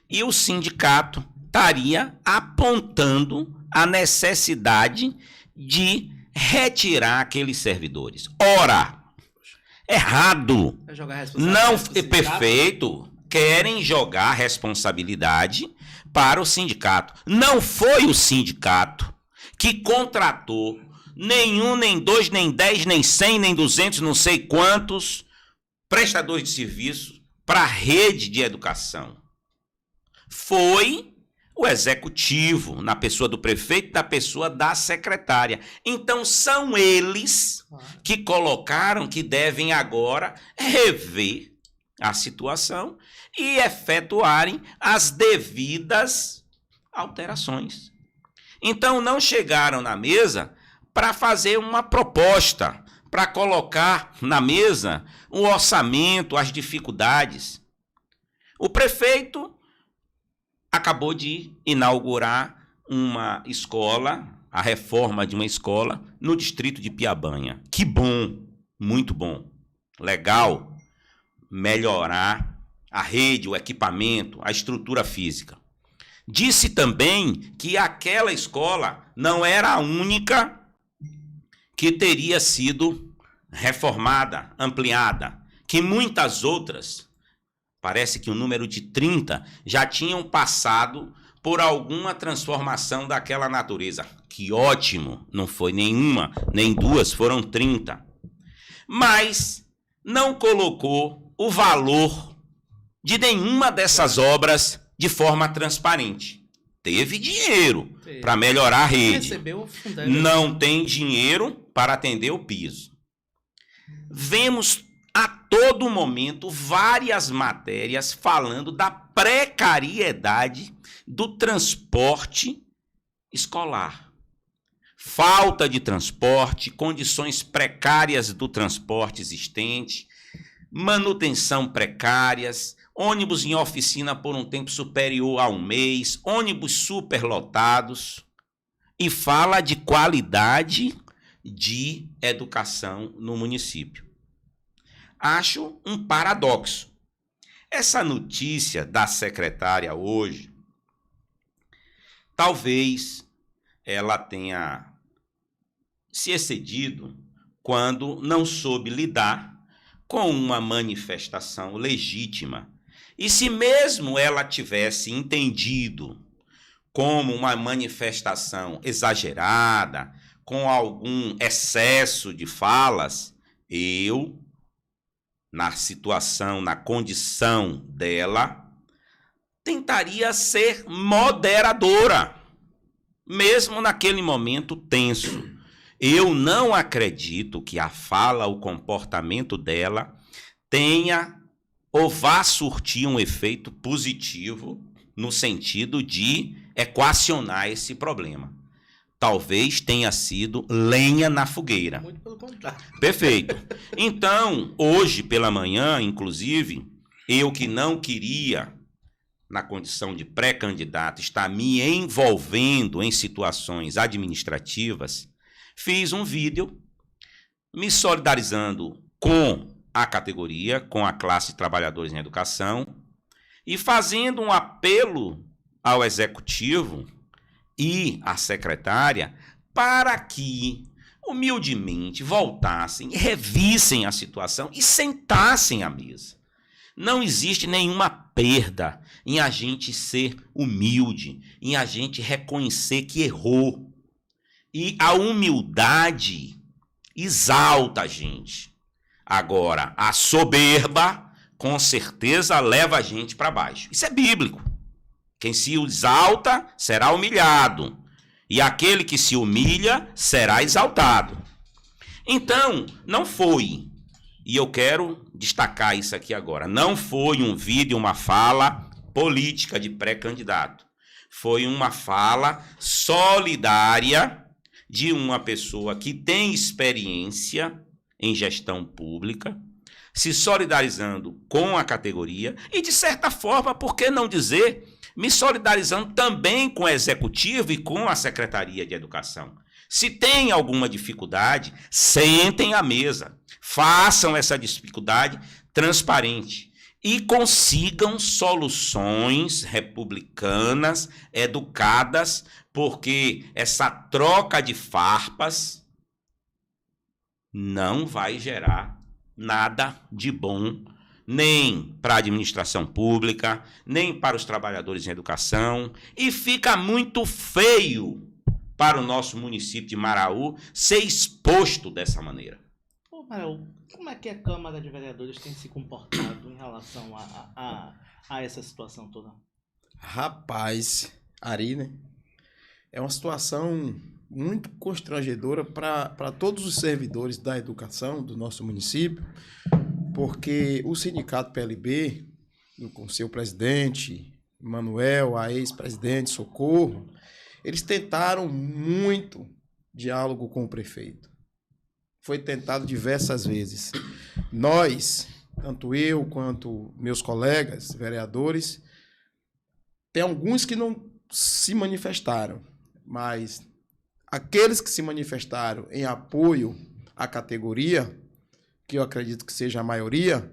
e o sindicato estaria apontando a necessidade de retirar aqueles servidores. Ora, errado. Vai jogar a Não, responsabilidade pro sindicato? perfeito. Querem jogar a responsabilidade para o sindicato. Não foi o sindicato que contratou nenhum, nem dois, nem 10, nem 100, nem 200, não sei quantos prestadores de serviço para a rede de educação. Foi o executivo, na pessoa do prefeito, na pessoa da secretária. Então são eles que colocaram que devem agora rever a situação e efetuarem as devidas alterações. Então não chegaram na mesa para fazer uma proposta, para colocar na mesa o orçamento, as dificuldades. O prefeito acabou de inaugurar uma escola, a reforma de uma escola no distrito de Piabanha. Que bom, muito bom, legal, melhorar a rede, o equipamento, a estrutura física. Disse também que aquela escola não era a única que teria sido reformada, ampliada, que muitas outras, parece que o número de 30, já tinham passado por alguma transformação daquela natureza. Que ótimo, não foi nenhuma, nem duas, foram 30. Mas não colocou o valor de nenhuma dessas obras de forma transparente. Teve dinheiro para melhorar a rede. Recebeu o fundão. Não tem dinheiro para atender o piso. Vemos a todo momento várias matérias falando da precariedade do transporte escolar. Falta de transporte, condições precárias do transporte existente, manutenção precárias, ônibus em oficina por um tempo superior a um mês, ônibus superlotados, e fala de qualidade de educação no município. Acho um paradoxo. Essa notícia da secretária hoje, talvez ela tenha se excedido quando não soube lidar com uma manifestação legítima. E se mesmo ela tivesse entendido como uma manifestação exagerada, com algum excesso de falas, eu, na situação, na condição dela, tentaria ser moderadora, mesmo naquele momento tenso. Eu não acredito que a fala, o comportamento dela tenha ou vá surtir um efeito positivo no sentido de equacionar esse problema. Talvez tenha sido lenha na fogueira. Muito pelo contrário. Perfeito. Então, hoje pela manhã, inclusive, eu que não queria, na condição de pré-candidato, estar me envolvendo em situações administrativas, fiz um vídeo me solidarizando com a categoria, com a classe de trabalhadores em educação e fazendo um apelo ao executivo e à secretária para que humildemente voltassem e revissem a situação e sentassem à mesa. Não existe nenhuma perda em a gente ser humilde, em a gente reconhecer que errou. E a humildade exalta a gente. Agora, a soberba, com certeza, leva a gente para baixo. Isso é bíblico. Quem se exalta será humilhado, e aquele que se humilha será exaltado. Então, não foi, e eu quero destacar isso aqui agora, não foi um vídeo, uma fala política de pré-candidato. Foi uma fala solidária de uma pessoa que tem experiência em gestão pública, se solidarizando com a categoria e, de certa forma, por que não dizer, me solidarizando também com o Executivo e com a Secretaria de Educação. Se tem alguma dificuldade, sentem à mesa, façam essa dificuldade transparente e consigam soluções republicanas, educadas, porque essa troca de farpas não vai gerar nada de bom, nem para a administração pública, nem para os trabalhadores em educação, e fica muito feio para o nosso município de Maraú ser exposto dessa maneira. Ô, Maraú, como é que a Câmara de Vereadores tem se comportado em relação a essa situação toda? Rapaz, Ari, né? É uma situação muito constrangedora para todos os servidores da educação do nosso município, porque o sindicato PLB, com seu presidente, Manuel, a ex-presidente Socorro, eles tentaram muito diálogo com o prefeito. Foi tentado diversas vezes. Nós, tanto eu quanto meus colegas vereadores, tem alguns que não se manifestaram, mas aqueles que se manifestaram em apoio à categoria, que eu acredito que seja a maioria,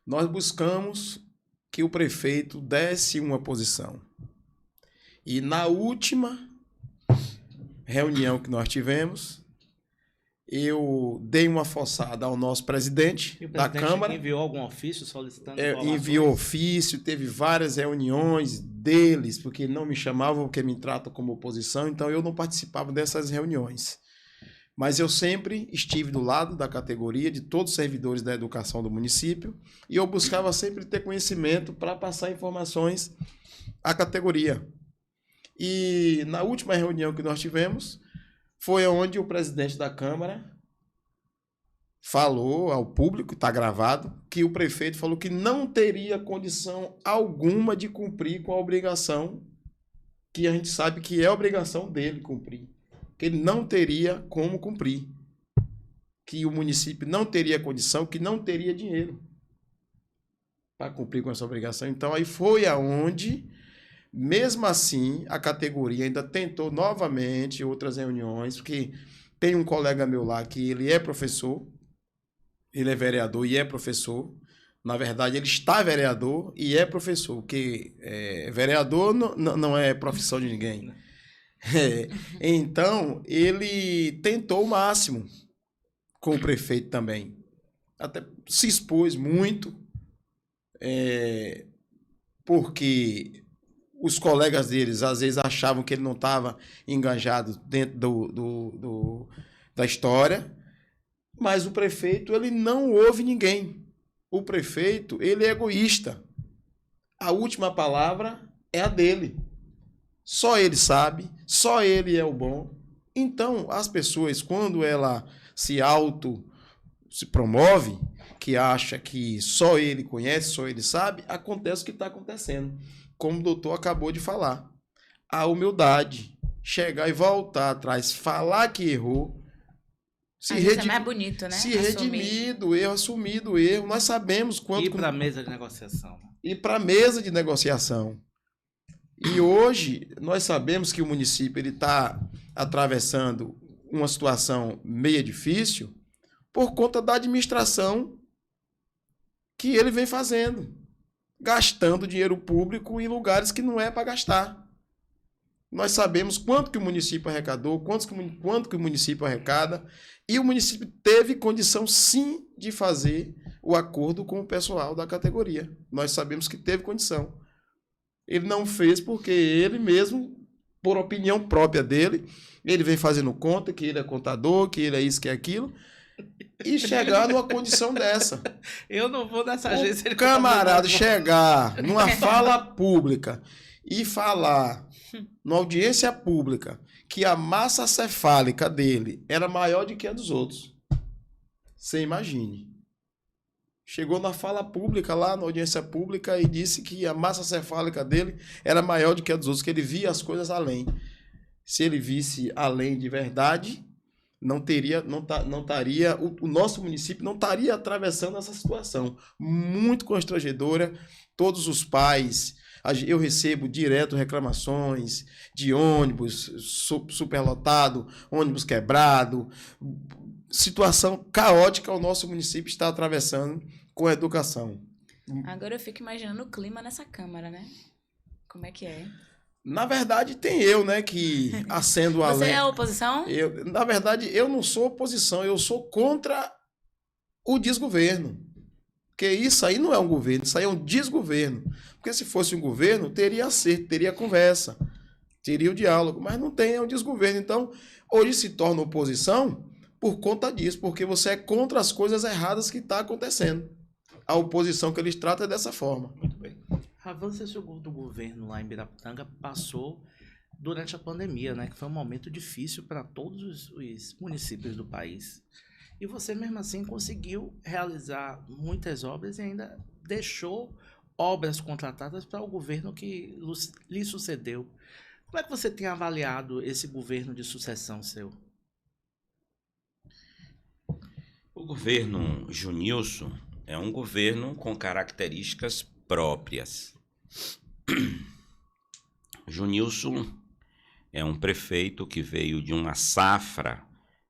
nós buscamos que o prefeito desse uma posição. E na última reunião que nós tivemos, eu dei uma forçada ao nosso presidente da Câmara. Enviou algum ofício solicitando enviou ofício, teve várias reuniões deles, porque não me chamavam, porque me tratam como oposição, então eu não participava dessas reuniões. Mas eu sempre estive do lado da categoria, de todos os servidores da educação do município, e eu buscava sempre ter conhecimento para passar informações à categoria. E na última reunião que nós tivemos, foi onde o presidente da Câmara falou ao público, está gravado, que o prefeito falou que não teria condição alguma de cumprir com a obrigação, que a gente sabe que é obrigação dele cumprir, que ele não teria como cumprir, que o município não teria condição, que não teria dinheiro para cumprir com essa obrigação. Então aí foi aonde, mesmo assim, a categoria ainda tentou novamente outras reuniões, porque tem um colega meu lá que ele é professor, ele é vereador e é professor. Na verdade, ele está vereador e é professor, porque vereador não é profissão de ninguém. Então, ele tentou o máximo com o prefeito também. Até se expôs muito, porque os colegas deles, às vezes, achavam que ele não estava engajado dentro da história, mas o prefeito, ele não ouve ninguém. O prefeito, ele é egoísta. A última palavra é a dele. Só ele sabe, só ele é o bom. Então, as pessoas, quando ela se promove, que acha que só ele conhece, só ele sabe, acontece o que está acontecendo. Como o doutor acabou de falar. A humildade, chegar e voltar atrás, falar que errou, Isso é mais bonito, né? Se redimir do erro, assumir do erro. Nós sabemos quanto... Ir para a mesa de negociação. Ir para a mesa de negociação. E hoje, nós sabemos que o município está atravessando uma situação meio difícil por conta da administração que ele vem fazendo, gastando dinheiro público em lugares que não é para gastar. Nós sabemos quanto que o município arrecadou, quanto que o município arrecada, e o município teve condição, sim, de fazer o acordo com o pessoal da categoria. Nós sabemos que teve condição. Ele não fez porque ele mesmo, por opinião própria dele, ele vem fazendo conta que ele é contador, que ele é isso, que é aquilo, e chegar numa condição dessa. Eu não vou nessa agência. O camarada chegar numa fala pública e falar numa audiência pública que a massa cefálica dele era maior do que a dos outros. Você imagine. Chegou na fala pública lá, na audiência pública, e disse que a massa cefálica dele era maior do que a dos outros, que ele via as coisas além. Se ele visse além de verdade, não estaria, o nosso município não estaria atravessando essa situação muito constrangedora. Todos os pais, eu recebo direto reclamações de ônibus superlotado, ônibus quebrado, situação caótica o nosso município está atravessando com a educação. Agora eu fico imaginando o clima nessa Câmara, né? Como é que é? Na verdade, tem eu, né, que acendo a Você lenha. é a oposição? Na verdade, eu não sou oposição, eu sou contra o desgoverno. Porque isso aí não é um governo, isso aí é um desgoverno. Porque se fosse um governo, teria acerto, teria conversa, teria o diálogo, mas não tem, é um desgoverno. Então, hoje se torna oposição por conta disso, porque você é contra as coisas erradas que estão acontecendo. A oposição que eles tratam é dessa forma. Muito bem. Avanço do governo lá em Birapitanga passou durante a pandemia, né? Que foi um momento difícil para todos os municípios do país. E você mesmo assim conseguiu realizar muitas obras e ainda deixou obras contratadas para o governo que lhe sucedeu. Como é que você tem avaliado esse governo de sucessão seu? O governo Junilson é um governo com características próprias. Junilson é um prefeito que veio de uma safra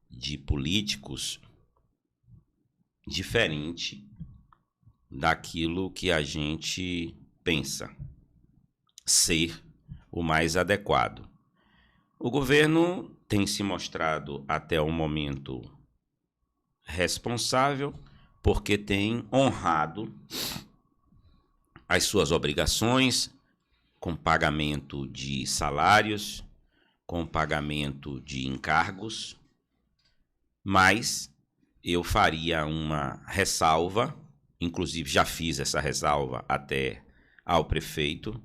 de políticos diferente daquilo que a gente pensa ser o mais adequado. O governo tem se mostrado até o momento responsável porque tem honrado as suas obrigações com pagamento de salários, com pagamento de encargos, mas eu faria uma ressalva, inclusive já fiz essa ressalva até ao prefeito,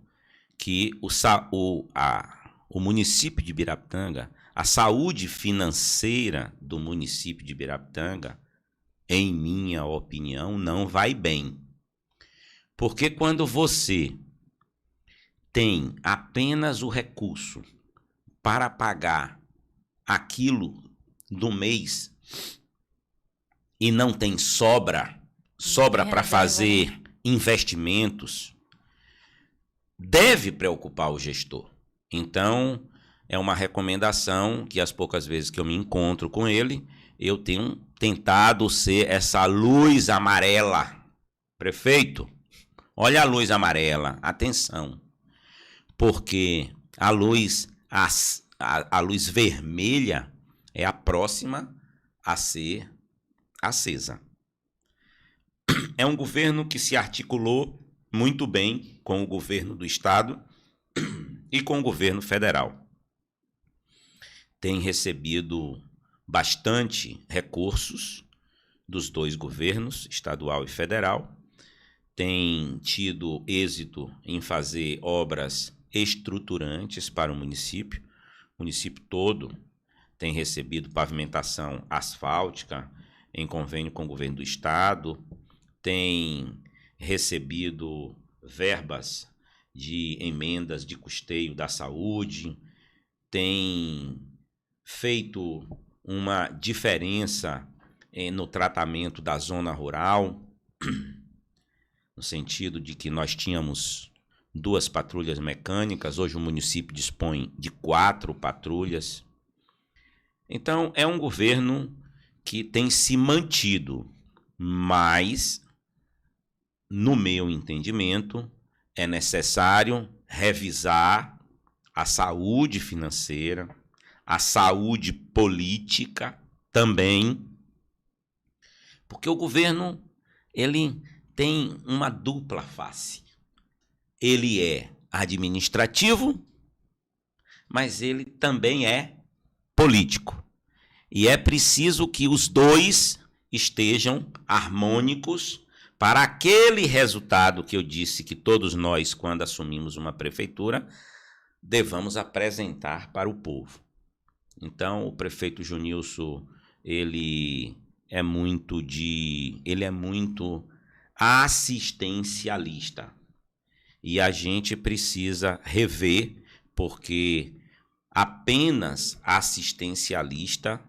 que o município de Birapitanga, a saúde financeira do município de Birapitanga, em minha opinião, não vai bem. Porque quando você tem apenas o recurso para pagar aquilo do mês e não tem sobra para fazer investimentos, deve preocupar o gestor. Então, é uma recomendação que as poucas vezes que eu me encontro com ele, eu tenho tentado ser essa luz amarela. Prefeito, olha a luz amarela, atenção, porque a luz vermelha é a próxima a ser acesa. É um governo que se articulou muito bem com o governo do estado e com o governo federal. Tem recebido bastante recursos dos dois governos, estadual e federal, tem tido êxito em fazer obras estruturantes para o município todo tem recebido pavimentação asfáltica em convênio com o governo do estado, tem recebido verbas de emendas de custeio da saúde, tem feito uma diferença no tratamento da zona rural, no sentido de que nós tínhamos 2 patrulhas mecânicas, hoje o município dispõe de 4 patrulhas. Então, é um governo que tem se mantido, mas, no meu entendimento, é necessário revisar a saúde financeira, a saúde política também, porque o governo ele tem uma dupla face. Ele é administrativo, mas ele também é político. E é preciso que os dois estejam harmônicos para aquele resultado que eu disse que todos nós, quando assumimos uma prefeitura, devamos apresentar para o povo. Então, o prefeito Junilson, ele é muito assistencialista. E a gente precisa rever, porque apenas assistencialista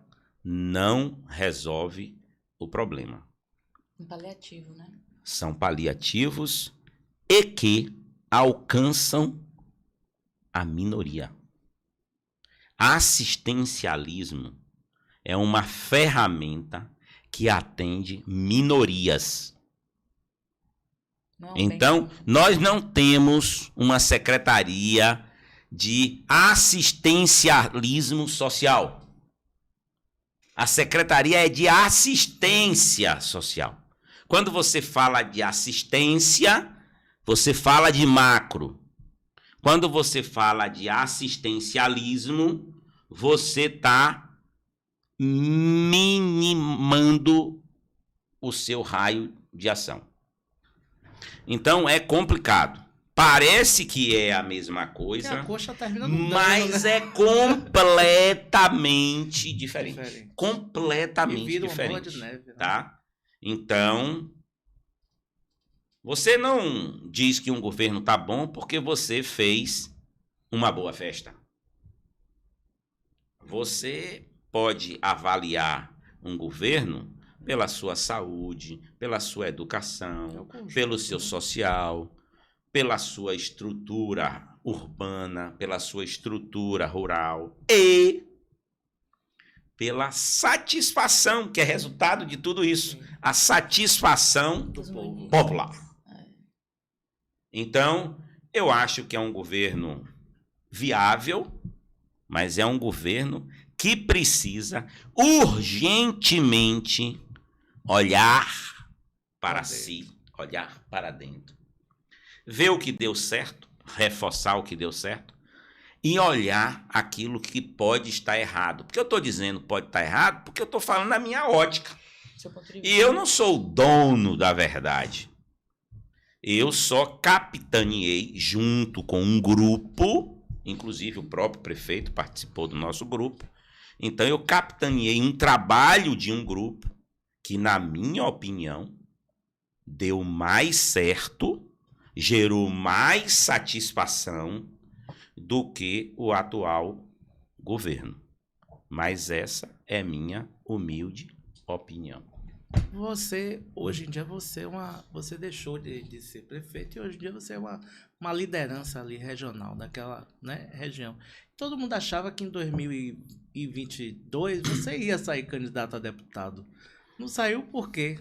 não resolve o problema. Um paliativo, né? São paliativos e que alcançam a minoria. Assistencialismo é uma ferramenta que atende minorias. Então, nós não temos uma secretaria de assistencialismo social. A secretaria é de assistência social. Quando você fala de assistência, você fala de macro. Quando você fala de assistencialismo, você está minimando o seu raio de ação. Então, é complicado. Parece que é a mesma coisa, a coxa termina no mas dano, né? é completamente diferente. Completamente vira uma bola diferente. de neve, né? Tá? Então, você não diz que um governo tá bom porque você fez uma boa festa. Você pode avaliar um governo pela sua saúde, pela sua educação, pelo seu social, pela sua estrutura urbana, pela sua estrutura rural e pela satisfação, que é resultado de tudo isso, a satisfação Do povo. popular. Então, eu acho que é um governo viável, mas é um governo que precisa urgentemente olhar para si, olhar para dentro, ver o que deu certo, reforçar o que deu certo e olhar aquilo que pode estar errado. Porque eu estou dizendo pode estar errado porque eu estou falando na minha ótica. E eu não sou o dono da verdade. Eu só capitaneei junto com um grupo, inclusive o próprio prefeito participou do nosso grupo. Então eu capitaneei um trabalho de um grupo que, na minha opinião, deu mais certo, gerou mais satisfação do que o atual governo. Mas essa é minha humilde opinião. Você, hoje em dia, você deixou de ser prefeito e hoje em dia você é uma liderança ali regional daquela, né, região. Todo mundo achava que em 2022 você ia sair candidato a deputado. Não saiu por quê?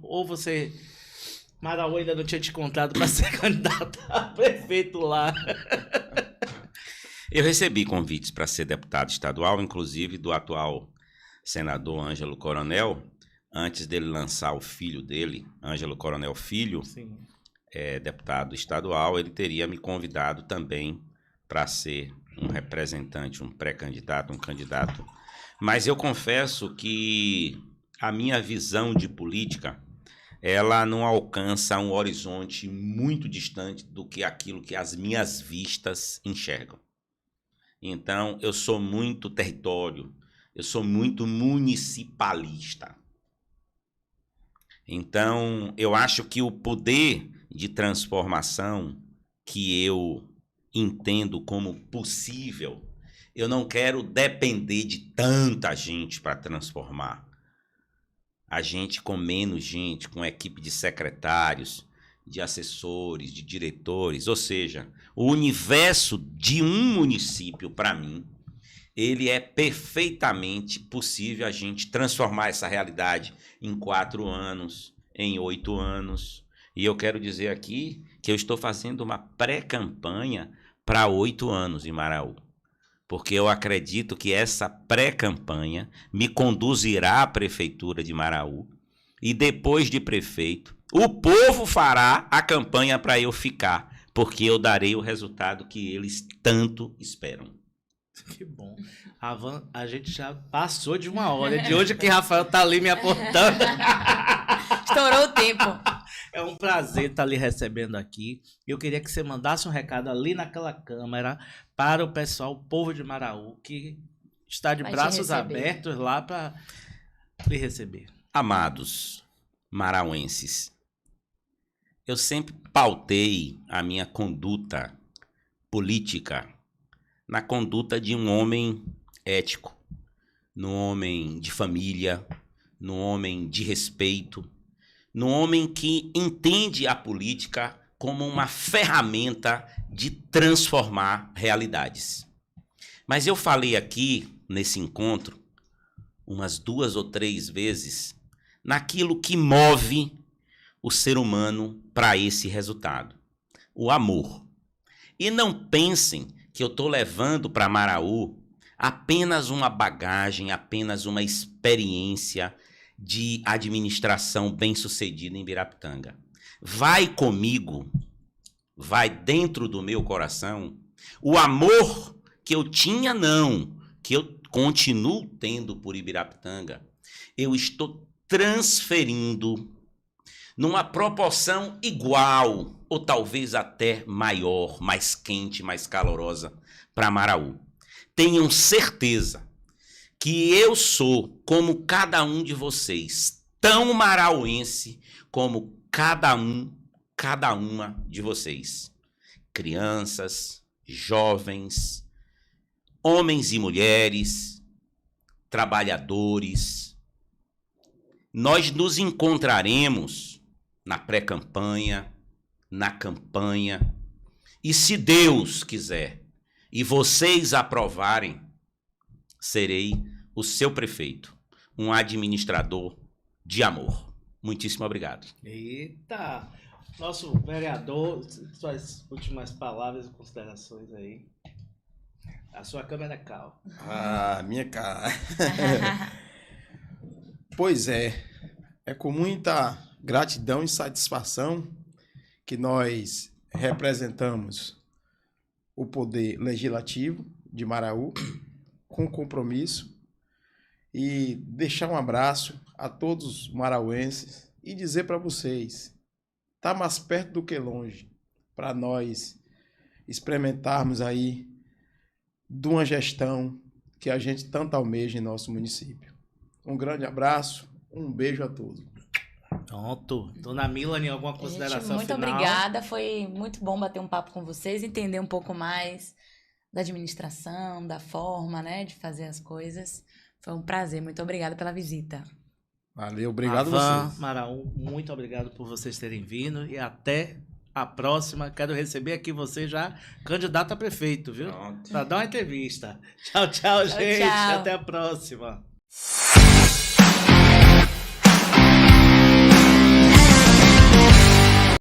Ou você... Maraú ainda não tinha te contado para ser candidato a prefeito lá. Eu recebi convites para ser deputado estadual, inclusive do atual senador Ângelo Coronel, antes dele lançar o filho dele, Ângelo Coronel Filho, deputado estadual, ele teria me convidado também para ser um representante, um pré-candidato, um candidato. Mas eu confesso que a minha visão de política, ela não alcança um horizonte muito distante do que aquilo que as minhas vistas enxergam. Então, eu sou muito território, eu sou muito municipalista. Então, eu acho que o poder de transformação que eu entendo como possível, eu não quero depender de tanta gente para transformar. A gente com menos gente, com equipe de secretários, de assessores, de diretores, ou seja, o universo de um município, para mim, ele é perfeitamente possível a gente transformar essa realidade em 4 anos, em 8 anos. E eu quero dizer aqui que eu estou fazendo uma pré-campanha para 8 anos em Maraú. Porque eu acredito que essa pré-campanha me conduzirá à prefeitura de Maraú. E depois de prefeito, o povo fará a campanha para eu ficar, porque eu darei o resultado que eles tanto esperam. Que bom. A gente já passou de 1 hora. De hoje que Rafael tá ali me apontando. Estourou o tempo. É um prazer estar lhe recebendo aqui. Eu queria que você mandasse um recado ali naquela câmera para o pessoal, o povo de Maraú, que está de Vai te braços receber. abertos lá para lhe receber. Amados marauenses, eu sempre pautei a minha conduta política na conduta de um homem ético, num homem de família, num homem de respeito, num homem que entende a política como uma ferramenta de transformar realidades. Mas eu falei aqui, nesse encontro, umas 2 ou 3 vezes, naquilo que move o ser humano para esse resultado: o amor. E não pensem que eu estou levando para Maraú apenas uma bagagem, apenas uma experiência de administração bem-sucedida em Ibirapitanga. Vai comigo, vai dentro do meu coração, o amor que eu tinha, não, que eu continuo tendo por Ibirapitanga, eu estou transferindo numa proporção igual, ou talvez até maior, mais quente, mais calorosa, para Maraú. Tenham certeza que eu sou, como cada um de vocês, tão marauense como cada uma de vocês. Crianças, jovens, homens e mulheres, trabalhadores. Nós nos encontraremos na pré-campanha, na campanha, e se Deus quiser e vocês aprovarem, serei o seu prefeito, um administrador de amor. Muitíssimo obrigado. Eita! Nosso vereador, suas últimas palavras e considerações aí. A sua câmera é cal. Ah, minha cara. Pois é com muita gratidão e satisfação que nós representamos o poder legislativo de Maraú com compromisso e deixar um abraço a todos os marauenses e dizer para vocês, tá mais perto do que longe, para nós experimentarmos aí de uma gestão que a gente tanto almeja em nosso município. Um grande abraço, um beijo a todos. Pronto. Dona Milane, alguma consideração Gente, muito final? obrigada. Foi muito bom bater um papo com vocês, entender um pouco mais da administração, da forma, né, de fazer as coisas. Foi um prazer. Muito obrigada pela visita. Valeu, obrigado a Avan, vocês. Maraú, muito obrigado por vocês terem vindo e até a próxima. Quero receber aqui você já candidato a prefeito, viu? Pronto. Para dar uma entrevista. Tchau, tchau, gente. tchau. Até a próxima.